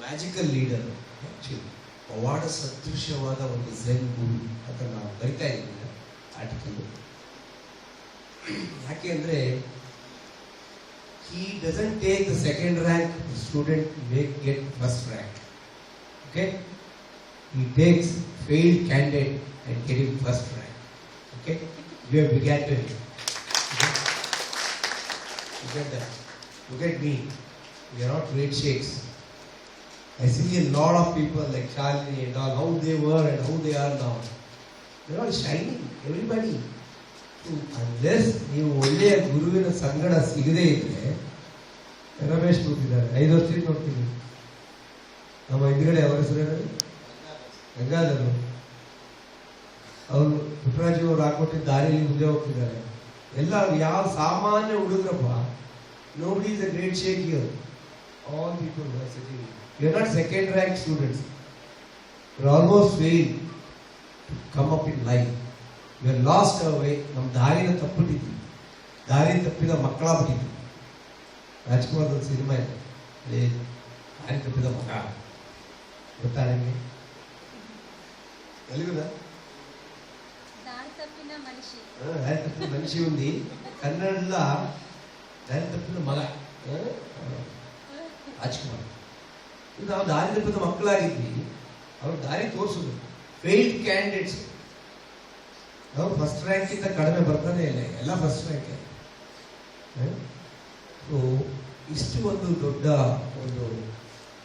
Magical leader, actually ಪವಾಡ ಸದೃಶ್ಯವಾದ ಒಂದು Zen ಗುರು ಅಂತ ನಾವು ಬರಿತಾ ಇದ್ದೀವಿ ಆರ್ಟಿಕಲ್. ಯಾಕೆ ಅಂದರೆ he doesn't take the second rank student get first rank. Okay, he takes failed candidate and get him first rank. Okay, you have began to him. You get that? Look at me, we are not great shakes. I see a lot of people like Shalini and all, how they were and how they are now. They are all shining, everybody. Unless ನೀವು ಒಳ್ಳೆಯ ಗುರುವಿನ ಸಂಗಡ ಸಿಗದೇ ಇದ್ರೆ, ರಮೇಶ್ ಕೂತಿದ್ದಾರೆ 5 ವರ್ಷದಿಂದ ನೋಡ್ತೀವಿ. ನಮ್ಮ ಹಿಂದ್ಗಡೆ ಅವರ ಹೆಸರು ಗಂಗಾಧರು, ಅವರು ಪುಟ್ಟರಾಜು ಅವರು ಹಾಕೊಟ್ಟಿದ್ದ ದಾರಿಯಲ್ಲಿ ಮುಂದೆ ಹೋಗ್ತಿದ್ದಾರೆ. ಎಲ್ಲ ಯಾವ ಸಾಮಾನ್ಯ ಹುಡುಗರಪ್ಪ. Nobody is a great shake here. All people who are sitting here. You are not second rank students. You are almost failed to come up in life. You are lost away. ನಮ್ಮ ದಾರಿನ ತಪ್ಪಿಟ್ಟಿದ್ವಿ, ದಾರಿ ತಪ್ಪಿದ ಮಕ್ಕಳಾಗ್ಬಿಟ್ಟಿದ್ವಿ. ರಾಜ್ಕುಮಾರ್ ಒಂದು cinema ಇದೆ, ಅದೇ ದಾರಿ ತಪ್ಪಿದ ಮಗ. ಗೊತ್ತಾ ನಿಮಗೆ? తెలుగుదా? దారి తప్పిన మనిషి. దారి తప్పిన మనిషి ఉంది కన్నడలో. దారి తప్పిన మಗ ರಾಜ್ಕುಮಾರ್. ನಾವು ದಾರಿ ತಪ್ಪಿದ ಮಕ್ಕಳಾಗಿದ್ವಿ, ಅವ್ರು ದಾರಿ ತೋರಿಸಿದ್ರು. ಫೇಲ್ಡ್ ಕ್ಯಾಂಡಿಡೇಟ್ಸ್ ನಾವು ಫಸ್ಟ್ ರ್ಯಾಂಕಿಂದ ಕಡಿಮೆ ಬರ್ತಾನೆ ಇಲ್ಲ, ಎಲ್ಲ ಫಸ್ಟ್ ರ್ಯಾಂಕ್. ಸೊ ಇಷ್ಟು ಒಂದು ದೊಡ್ಡ ಒಂದು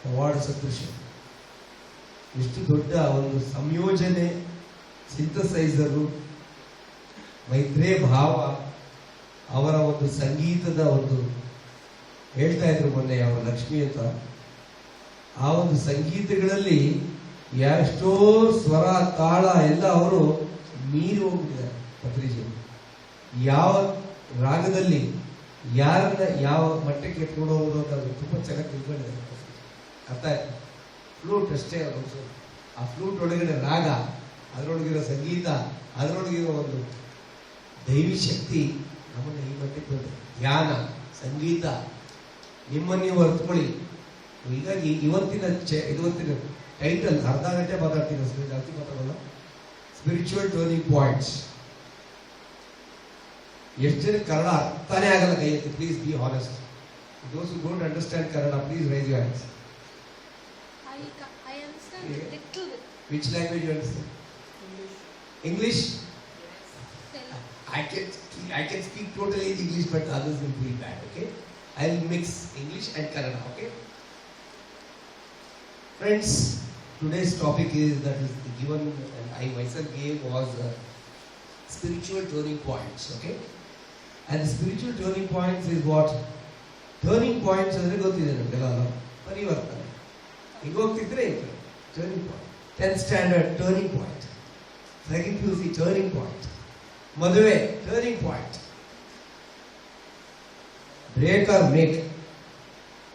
ಅವಾರ್ಡ್ ಸದೃಶ್ಯ, ಇಷ್ಟು ದೊಡ್ಡ ಒಂದು ಸಂಯೋಜನೆ, ಸಿಂಥಸೈಸರು, ಮೈತ್ರೇಯ ಭಾವ, ಅವರ ಒಂದು ಸಂಗೀತದ ಒಂದು ಹೇಳ್ತಾ ಇದ್ರು ಮೊನ್ನೆ ಅವರು ಲಕ್ಷ್ಮಿ ಅಂತ, ಆ ಒಂದು ಸಂಗೀತಗಳಲ್ಲಿ ಎಷ್ಟೋ ಸ್ವರ ತಾಳ ಎಲ್ಲ ಅವರು ಮೀರಿ ಹೋಗ್ಬಿಟ್ಟಿದ್ದಾರೆ. ಪತ್ರಿಜಿ ಯಾವ ರಾಗದಲ್ಲಿ ಯಾರನ್ನ ಯಾವ ಮಟ್ಟಕ್ಕೆ ಎತ್ಕೊಂಡು ಹೋಗೋದು ಅಂತ ಅವರು ತುಂಬ ಚೆನ್ನಾಗಿ ತಿಳ್ಕೊಂಡಿದ್ದಾರೆ. ಅರ್ಥ ಆಯ್ತು? ಫ್ಲೂಟ್ ಅಷ್ಟೇ ಅವರು, ಆ ಫ್ಲೂಟ್ ಒಳಗಡೆ ರಾಗ, ಅದರೊಳಗಿರೋ ಸಂಗೀತ, ಅದರೊಳಗಿರೋ ಒಂದು ದೈವಿ ಶಕ್ತಿ ನಮ್ಮನ್ನು ಈ ಮಟ್ಟಕ್ಕೆ ಬಂದ ಧ್ಯಾನ, ಸಂಗೀತ, ನಿಮ್ಮನ್ನು ನೀವು ಅರ್ಥಕೊಳ್ಳಿ. ಹೀಗಾಗಿ ಇವತ್ತಿನ ಟೈಟಲ್ ಅರ್ಧ ಗಂಟೆ ಮಾತಾಡ್ತೀನಿ, ಜಾಸ್ತಿ ಮಾತಾಡೋಲ್ಲ. Spiritual turning points. ಎಷ್ಟು ಜನ ಕನ್ನಡ ಅರ್ಥನೇ ಆಗಲ್ಲ? ಕೈ ಎತ್ತಿ, please be honest. Those who don't understand Kannada, please raise your hands. I understand a little bit. Which language you understand? English? I can speak totally English, but others will feel bad. Okay, I will mix English and Kannada. Okay, friends, today's topic is that is given and I myself gave was spiritual turning points. Okay, and the spiritual turning points is what? Turning points ಅಂದ್ರೆ ಗೊತ್ತಿದೆ ನಮಗೆಲ್ಲ, ಪರಿವರ್ತನೆ. ಈಗ ಹೋಗ್ತಿದ್ರೆ turning point. 10th standard turning point, second PUC turning point, ಮದುವೆ turning point. Break or make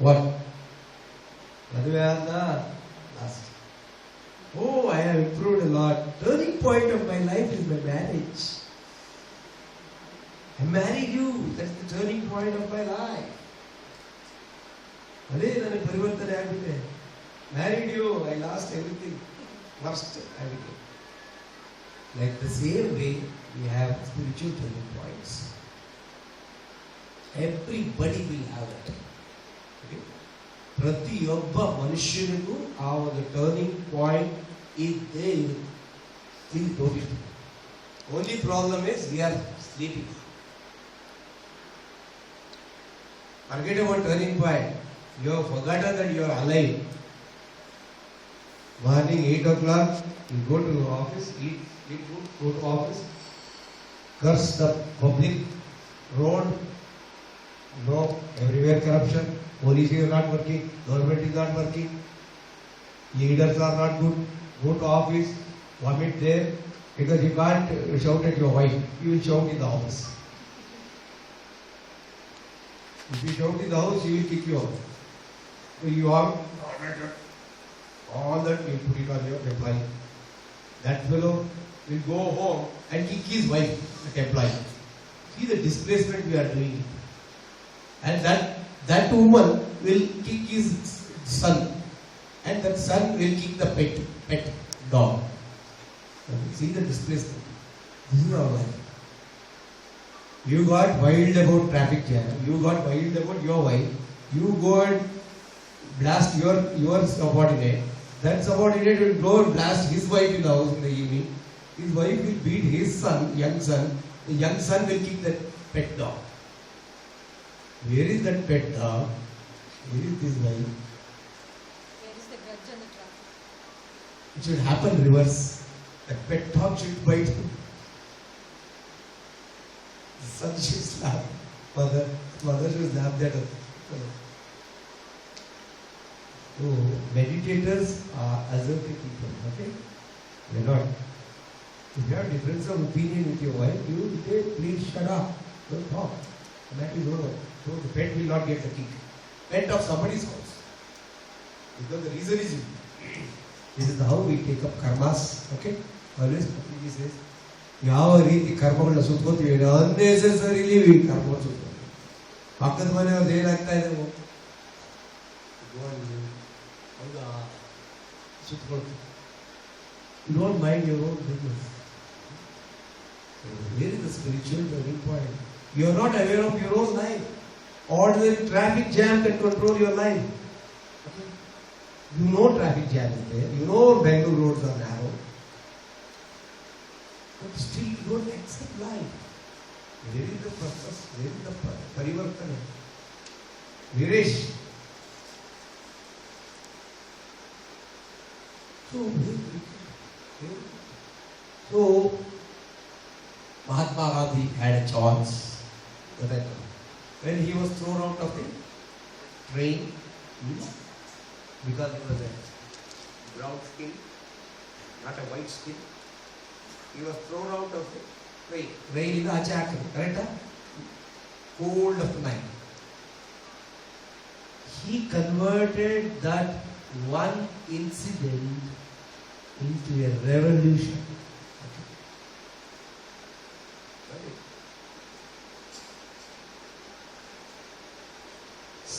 what? ಮದುವೆ ಆದ last. Oh, I have improved a lot. Turning point of my life is my marriage. I married you. That's the turning point of my life. ಅದೇ ನನಗೆ ಪರಿವರ್ತನೆ ಆಗಿದೆ. Married you, I lost everything. Worst everything. Like the same way, we have spiritual turning points. Everybody will have that. Okay? ಪ್ರತಿಯೊಬ್ಬ ಮನುಷ್ಯನಿಗೂ ಆ ಒಂದು turning point ಇದ್ದೇ ಇರುತ್ತೆ. Only problem is we are sleeping. Forget about turning point. You have forgotten that you are alive. Morning 8 o'clock, you go to office, eat food, go to office, curse the public road. No, everywhere corruption. Police is not working, government is not working, leaders are not good. Go to office, vomit there, because you can't shout at your wife. You will shout in the office. If you shout in the house, she will kick you out. So you are all that you put it on your employee. That fellow will go home and kick his wife, that employee. See the displacement we are doing. And that woman will kick his son. and that son will kick the pet dog. See the displacement. This is our life. You got wild about traffic jam. You got wild about your wife. You go and blast your subordinate. That subordinate will go and blast his wife in the house in the evening. His wife will beat his son, young son. The young son will kick that pet dog. Where is that pet dog? Where is this wife? Where is the grudge on the traffic? It should happen reverse. That pet dog should bite him. The son should slap mother should slap that. So meditators are assertive people. Okay, they're not. If you have difference of opinion with your wife, you say, please shut up, don't talk. The matter is over. So the pet will not get the kick. Pet of somebody's house. Because the reason is you. This is how we take up karmas. Okay? Always Patiji says, ಯಾವ ರೀತಿ ಕರ್ಮಗಳನ್ನ ಸುತ್ಕೋತೀವಿ unnecessarily ಕರ್ಮ ಸುತ್ಕೋತೀವಿ. ಪಕ್ಕದ ಮನೆಯವ್ರದ್ದು ಏನಾಗ್ತಾ ಇದೆ ಹೌದಾ ಸುತ್ಕೊಳ್ತೀವಿ. You don't mind your own business. So where is the spiritual turning point? You are not aware of your own life. Ordinary traffic jam can control your life. Okay? You know traffic jam is there. You know Bangalore roads are narrow. But still you don't accept life. Where is the purpose? Where is the parivartana? Viresh. So Mahatma Gandhi had a choice. When he was thrown out of the train, because he was a brown skin, not a white skin, he was thrown out of the train. Rain is the correct? Cold of the night. He converted that one incident into a revolution.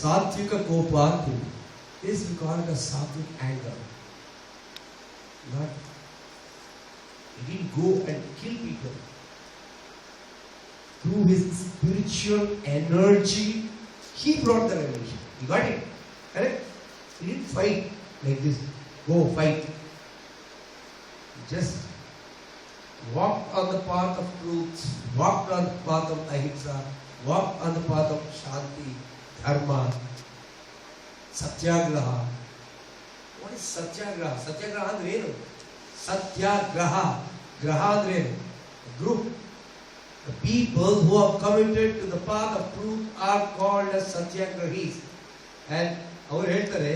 Satvika Kopatu is called as sattvic anger. Not, he didn't go and kill people. Through his spiritual energy, he brought the revolution. You got it? Correct? He didn't fight like this. Go fight. He just walked on the path of truth, walked on the path of ahimsa, walked on the path of shanti, dharma, satyagraha. What is satyagraha? Satyagraha andre ಏನು? Satyagraha. Graha andre ಏನು? Group. The people who are committed to the path of truth are called as satyagrahis. And ಅವರು ಹೇಳ್ತಾರೆ,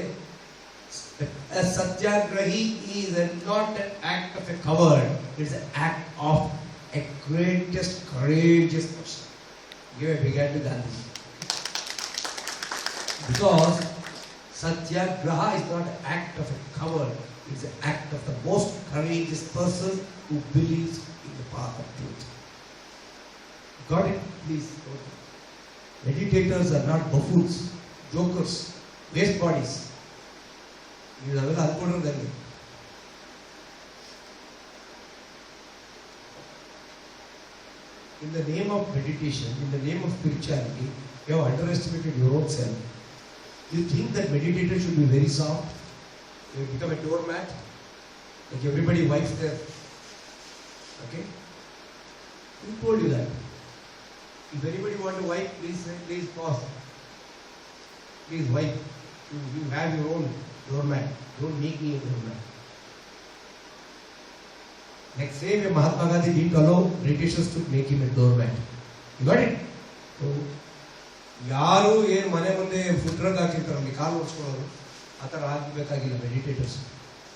a satyagrahi is not an act of a coward, it is an act of a greatest courageous person. Give a big hand to Gandhi. Because satyagraha is not an act of a coward, it is an act of the most courageous person who believes in the path of truth. Got it? Please. Meditators are not buffoons, jokers, waste bodies. ನಾವೆಲ್ಲ ಅಂದ್ಕೊಂಡಿರೋದಲ್ಲಿ in the name of meditation, in the name of spirituality, you have underestimated your own self. You think that meditators should be very soft. You become a doormat, like everybody wipes their. Okay? Who told you that? If anybody want to wipe, please pause. Please wipe. You have your own doormat. Don't make me a doormat. Like same way Mahatma Gandhi didn't allow Britishers to make him a doormat. You got it? So, ಯಾರು ಏನು ಮನೆ ಮುಂದೆ ಫುಟ್ರಗ್ ಹಾಕಿರ್ತಾರಲ್ಲಿ ಕಾಲು ಓಡಿಸ್ಕೊಳ್ಳೋರು ಆ ಥರ ಆಗಬೇಕಾಗಿಲ್ಲ ಮೆಡಿಟೇಟರ್ಸ್.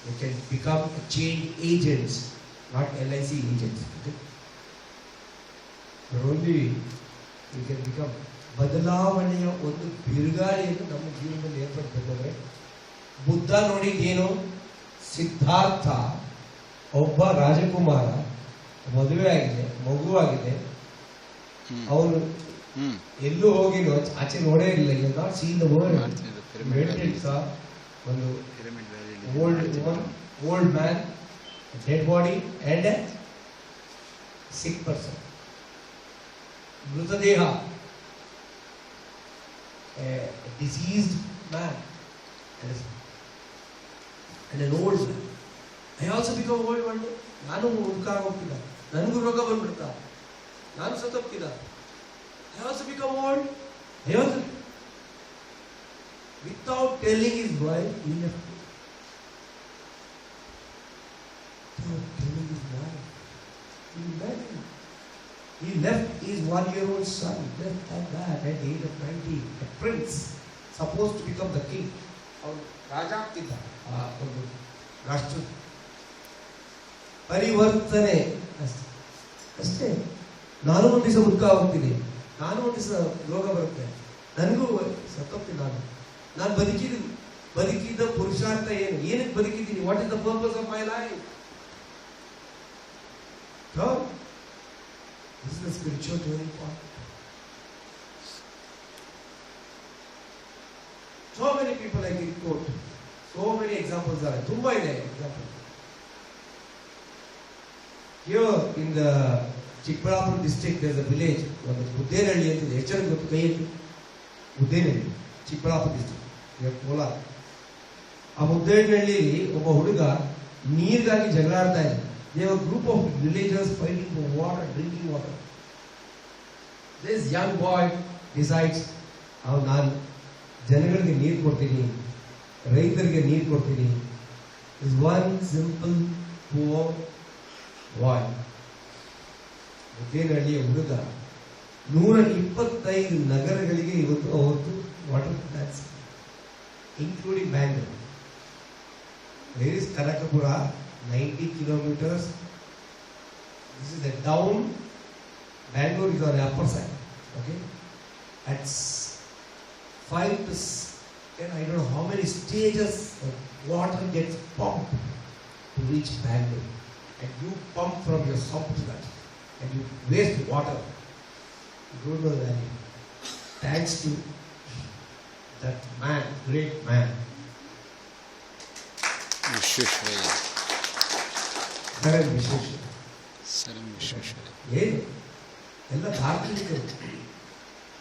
They can become change agents, not LIC agents. Okay? But only you can become ಬದಲಾವಣೆಯ ಒಂದು ಬಿರುಗಾಳಿಯನ್ನು ನಮ್ಮ ಜೀವನದಲ್ಲಿ ಏರ್ಪಡಿಸಬೇಕಾದ್ರೆ ಬುದ್ಧ ನೋಡಿದ್ದೇನು, ಸಿದ್ಧಾರ್ಥ ಒಬ್ಬ ರಾಜಕುಮಾರ ಮದುವೆ ಆಗಿದೆ, ಮಗುವಾಗಿದೆ, ಅವನು ಎಲ್ಲೂ ಹೋಗಿಲ್ಲ, ಆಚೆ ನೋಡೇ ಇಲ್ಲ. You not seen the world. ಒಂದು old man, a dead body and a sick person. Mrutadeha, a diseased man and an old man. I also become old one day. ನಾನು ಹುಡುಕಾಗೋಗ್ತಿದ್ದ, ನನಗೂ ರೋಗ ಬಂದ್ಬಿಡ್ತಾ, ನಾನು ಸತ್ತೋಗ್ತಿದ್ದ. I also become old. I also, without telling his wife, he left. Without telling his wife, he left his 1-year-old son, left like that at the age of 90, a prince, supposed to become the king. ಅವನು ರಾಜ ಆಗ್ತಿದ್ದ ಒಂದು ರಾಷ್ಟ್ರ. ಪರಿವರ್ತನೆ ಅಷ್ಟೇ. ನಾನು ಒಂದು ದಿವಸ ಮುಖ ಹೋಗ್ತೀನಿ, ನಾನು ಒಂದು ದಿವಸ ರೋಗ ಬರುತ್ತೆ, ನನಗೂ ಸತ್ತೋಗ್ತೀನಿ. ನಾನು ಬದುಕಿದ ಪುರುಷಾರ್ಥ ಏನು, ಏನಕ್ಕೆ ಬದುಕಿದ್ದೀನಿ? What is the purpose of my life? This is the spiritual turning point. So many people I can quote. So many examples are. Tumba ide example. Here in the Chikballapur district there is a village, ಒಂದು ಮುದ್ದೇನಹಳ್ಳಿ ಅಂತ ಇದೆ. ಎಷ್ಟು ಗೊತ್ತು ಕೈ ಎತ್ತಿ? Muddenahalli, Chikkaballapur district, Kolar. ಆ ಮುದ್ದೇನಹಳ್ಳಿ ಒಬ್ಬ ಹುಡುಗ ನೀರಿಗಾಗಿ ಜಗಳ ಆಡ್ತಾ ಇದ್ದ. They were a group of villagers fighting for water, drinking water. This young boy decides, ನಾನು ಜನಗಳಿಗೆ ನೀರು ಕೊಡ್ತೀನಿ, ರೈತರಿಗೆ ನೀರು ಕೊಡ್ತೀನಿ. Is one simple poor boy. ಮುದ್ದೇನಹಳ್ಳಿಯ ಹುಡುಗ 125 ನಗರಗಳಿಗೆ ಅವತ್ತು water plants, including Bangalore. Where is Kanakapura? 90 kilometers. This is the down. Bangalore is on the upper side. Okay. At 5 to 10, I don't know how many stages of water gets pumped to reach Bangalore. And you pump from your sump to that. And you waste water. You don't know the value. Thanks to that man, great man. Sir M Vishweshwara ಏನು ಎಲ್ಲ ದಾರ್ಶನಿಕರು.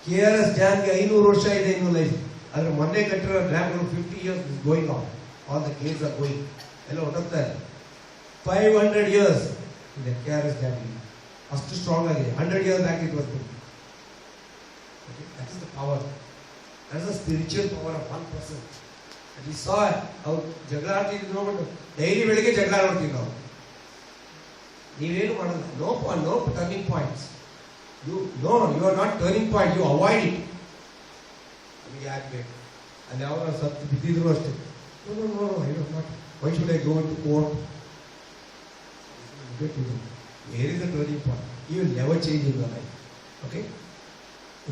KRS ಡ್ಯಾಮ್ಗೆ 500 ವರ್ಷ ಇದೆ ಇನ್ನು life. ಆದ್ರೆ ಮೊನ್ನೆ ಕಟ್ಟಿರೋ ಡ್ಯಾಮ್ಗಳು 50 years is going on. All the gates are going. ಎಲ್ಲ ಹೊರಟೋಗ್ತಾ ಇದೆ. 500 years ಇದೆ KRS ಡ್ಯಾಮ್. ಅಷ್ಟು ಸ್ಟ್ರಾಂಗ್ ಆಗಿದೆ. 100 years back it was built. Okay, that is the power. That is the spiritual power of one person. And we saw ಅವ್ರು ಜಗಳ ಆಡ್ತಿದ್ರು ನೋಡ್ಬಿಟ್ಟು daily ಬೆಳಿಗ್ಗೆ ಜಗಳ ಆಡ್ತೀವಿ ನಾವು. ನೀವೇನು ಮಾಡಲ್ಲ. No turning points. You are not turning point, you avoid it. ನಮಗೆ ಯಾಕೆ ಬೇಕು? ಅಲ್ಲಿ ಯಾವಾಗ ಸತ್ತು ಬಿದ್ದಿದ್ರು ಅಷ್ಟೇ. Why should I go to court? Where is the turning point? You will never change in your life. Okay,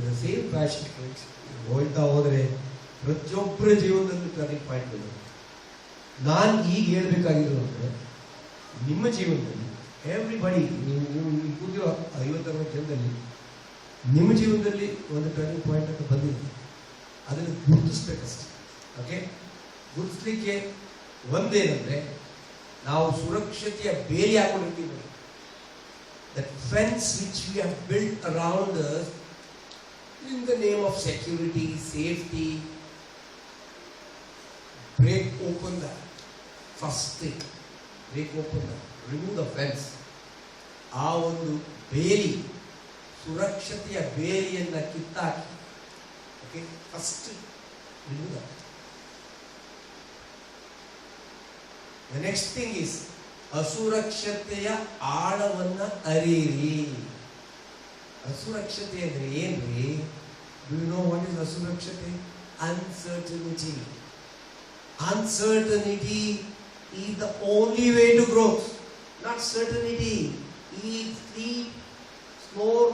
the same fashion friends. ಹೋಗ್ತಾ ಹೋದರೆ ಪ್ರತಿಯೊಬ್ಬರ ಜೀವನದಲ್ಲಿ ಟರ್ನಿಂಗ್ ಪಾಯಿಂಟ್ ಇದೆ. ನಾನು ಈಗ ಹೇಳ್ಬೇಕಾಗಿರೋದು ಅಂದರೆ ನಿಮ್ಮ ಜೀವನದಲ್ಲಿ ಎವ್ರಿಬಡಿ, ನೀವು ಕೂತಿರೋ 50-60 ಜನದಲ್ಲಿ ನಿಮ್ಮ ಜೀವನದಲ್ಲಿ ಒಂದು ಟರ್ನಿಂಗ್ ಪಾಯಿಂಟ್ ಅಂತ ಬಂದಿದೆ. ಅದನ್ನು ಗುರುತಿಸ್ಬೇಕಷ್ಟೆ. ಓಕೆ, ಗುರುತಿಸ್ಲಿಕ್ಕೆ ಒಂದೇನಂದ್ರೆ ನಾವು ಸುರಕ್ಷತೆಯ ಬೇಲಿ ಹಾಕೊಂಡಿರ್ತೀವಿ. That fence which we have built around us in the name of security, safety. Break open that first thing. Break open that, remove the fence. ಆ ಒಂದು ಬೇಲಿ, ಸುರಕ್ಷತೆಯ ಬೇಲಿಯನ್ನು ಕಿತ್ತಾಕಿ. Okay, first remove that. The next thing is ಅಸುರಕ್ಷತೆಯ ಆಳವನ್ನ ಅರಿಯಿರಿ. ಅಸುರಕ್ಷತೆ ಅಂದ್ರೆ ಏನ್ರಿ? Do you know what is ಅಸುರಕ್ಷತೆ? Uncertainty. Uncertainty is the only way to growth, not certainty. Eat, sleep, snore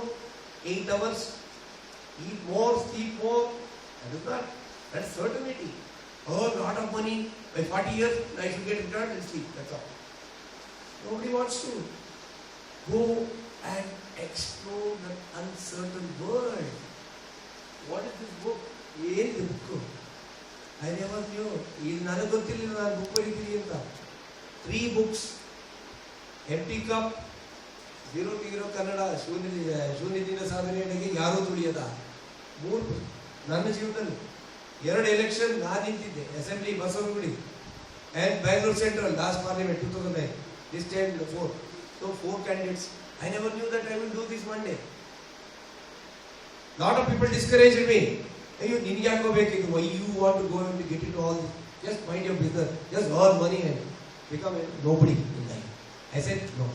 8 hours, eat more, sleep more. That is not. That's certainty. Earn a lot of money by 40 years, I should get retired and sleep. That's all. Nobody wants to go and explore that uncertain world. What is this book? What is the book? I never knew. Is ನನಗೆ ಗೊತ್ತಿರಲಿಲ್ಲ ನಾನು book ಬರೀತೀನಿ ಅಂತ. 3 books, empty cup, zero to hero Kannada, ಶೂನ್ಯದಿಂದ ಸಾಧನೆಗೆ ಯಾರೂ ತುಳಿಯದ, 3 ನನ್ನ ಜೀವನದಲ್ಲಿ. 2 ಎಲೆಕ್ಷನ್ ನಾನು ನಿಂತಿದ್ದೆ, assembly Basavanagudi and Bangalore Central last parliament 2009. This time 4. So 4 candidates. I never knew that I will do this one day. Lot of people discouraged me. Hey, you ninja go back. Why you want to go and get into all this? Just mind your business. Just earn money and become a nobody in life. I said no.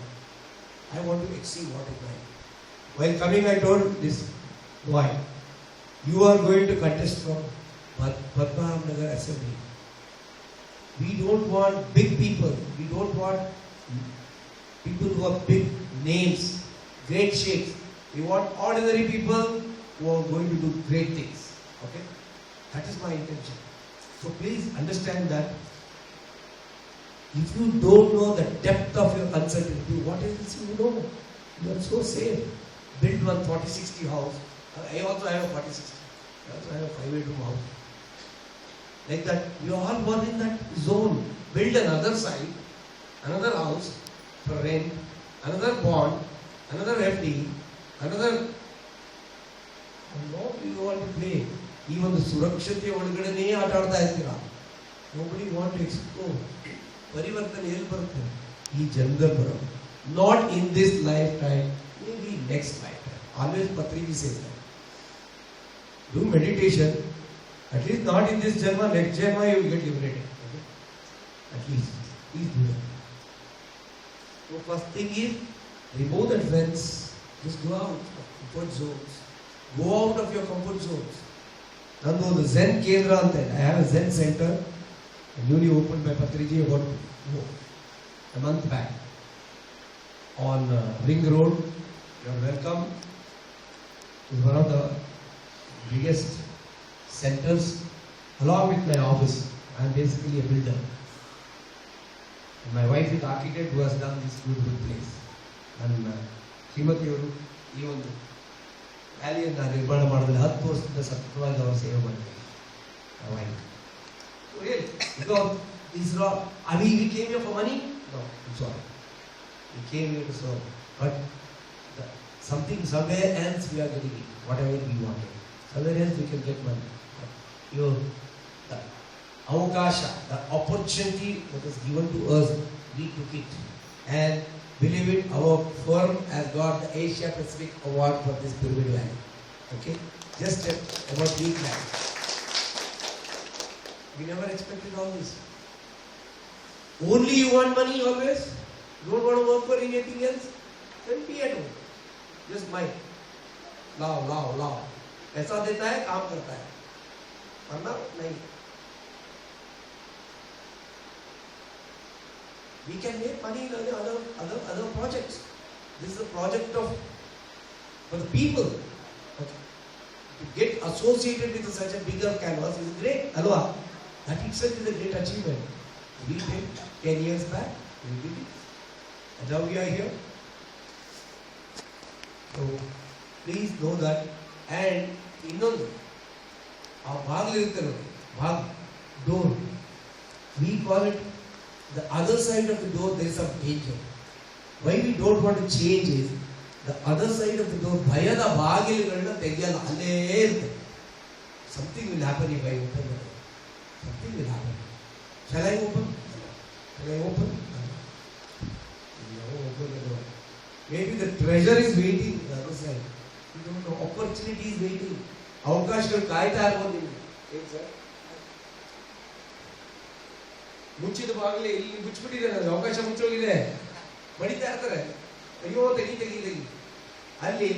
I want to exceed what is mine. While coming, I told this boy, you are going to contest from Padmanabh Nagar Assembly. We don't want big people. We don't want people who have big names, great shapes. We want ordinary people who are going to do great things. Okay? That is my intention. So please understand that if you don't know the depth of your uncertainty, what else you know? You are so safe. Build one 40-60 house. I also have a 40-60. I also have a 5-bedroom house. Like that, we are all born in that zone. Build another site, another house for rent, another bond, another FD, another. And now we want to play. Even the Surakshate ಒಳಗಡೆನೇ ಆಟ ಆಡ್ತಾ ಇರ್ತೀರಾ. Nobody want to explore. ಪರಿವರ್ತನೆ ಎಲ್ಲಿ ಬರುತ್ತೆ? ಈ ಜನದಲ್ಲಿ ಬರೋದು. Not in this lifetime, maybe next lifetime. Always Patriji says that. Do meditation. At least not in this Janma, next Janma you will get liberated. Okay? At least. Please do that. So first thing is, remove that fence. Just go out of comfort zones. Go out of your comfort zones. Nandu, the Zen Kendra ante. I have a Zen center, newly opened by Patriji about a month back. On Ring Road. You are welcome. It's one of the biggest centers along with my office. I am basically a builder. And my wife is architect who has done this beautiful place. And Srimati ಅವರು ಈ ಒಂದು ವ್ಯಾಲಿಯನ್ನು ನಿರ್ಮಾಣ ಮಾಡೋದ್ರಲ್ಲಿ 10 ವರ್ಷದಿಂದ ಸತತವಾಗಿ ಅವರು ಸೇವೆ ಮಾಡ್ತಾರೆ. My wife. So really, because these are, we came here for money? No, I'm sorry. We came here to serve. But something somewhere else we are getting it, whatever we wanted. Somewhere else we can get money. The avakasha, the opportunity that is given to us, we took it. And believe it, our firm has got the Asia Pacific Award for this pyramid line. Okay? Just about 8 lakhs. We never expected all this. Only you want money always? You don't want to work for anything else? Then be at home. Just mind. Lao. पैसा देता है, काम करता है. वरना नहीं. We can make money in other projects. This is a project for the people. Okay. To get associated with such a bigger canvas is great. Alwa, that itself is a great achievement. We did 10 years back. We did it. And now we are here. So please know that. And ಇನ್ನೊಂದು ಆ ಬಾಗಿಲಿರುತ್ತೆ ನೋಡಿ, door, we call it the other side of the door. There is some danger. Why we don't want to change is the other side of the door, ಭಯದ ಬಾಗಿಲುಗಳನ್ನ ತೆಗೆಯಲ್ಲ, ಅಲ್ಲೇ ಇರುತ್ತೆ. Something will happen if I open the door. Something will happen. Shall I open? No, open the door. Maybe the treasure is waiting on the other side. You don't know. Opportunity is waiting. ಅವಕಾಶಗಳು ಕಾಯ್ತಾ ಇರ್ಬೋದು ನಿಮಗೆ. ಏನು sir? ಮುಚ್ಚಿದ ಬಾಗಿಲೇ ಇಲ್ಲಿ ಮುಚ್ಚಿಬಿಟ್ಟಿದೆ, ನನಗೆ ಅವಕಾಶ ಮುಚ್ಚೋಗಿದೆ, ಬಡಿತಾ ಇರ್ತಾರೆ. ಅಯ್ಯೋ ತೆಗಿ. ಅಲ್ಲಿ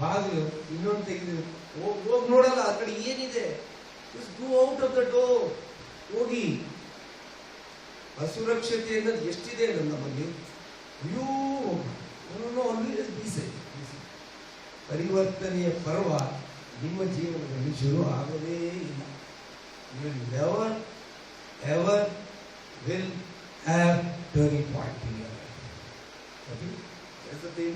ಬಾಗಿಲು ಇನ್ನೊಂದು ತೆಗೆದು ಹೋಗಿ ನೋಡಲ್ಲ, ಆ ಕಡೆ ಏನಿದೆ. Go out of the door. ಹೋಗಿ. ಅಸುರಕ್ಷತೆ ಅನ್ನೋದು ಎಷ್ಟಿದೆ ನಮ್ಮಲ್ಲಿ. ಅಯ್ಯೋ ಆಲ್ವೇಸ್ ಬಿ ಸೇಫ್. ಪರಿವರ್ತನೆಯ ಪರ್ವ ನಿಮ್ಮ ಜೀವನದಲ್ಲಿ ಶುರು ಆಗದೇ ಇಲ್ಲ. You never ever will have turning point in your life. Okay? That's the thing.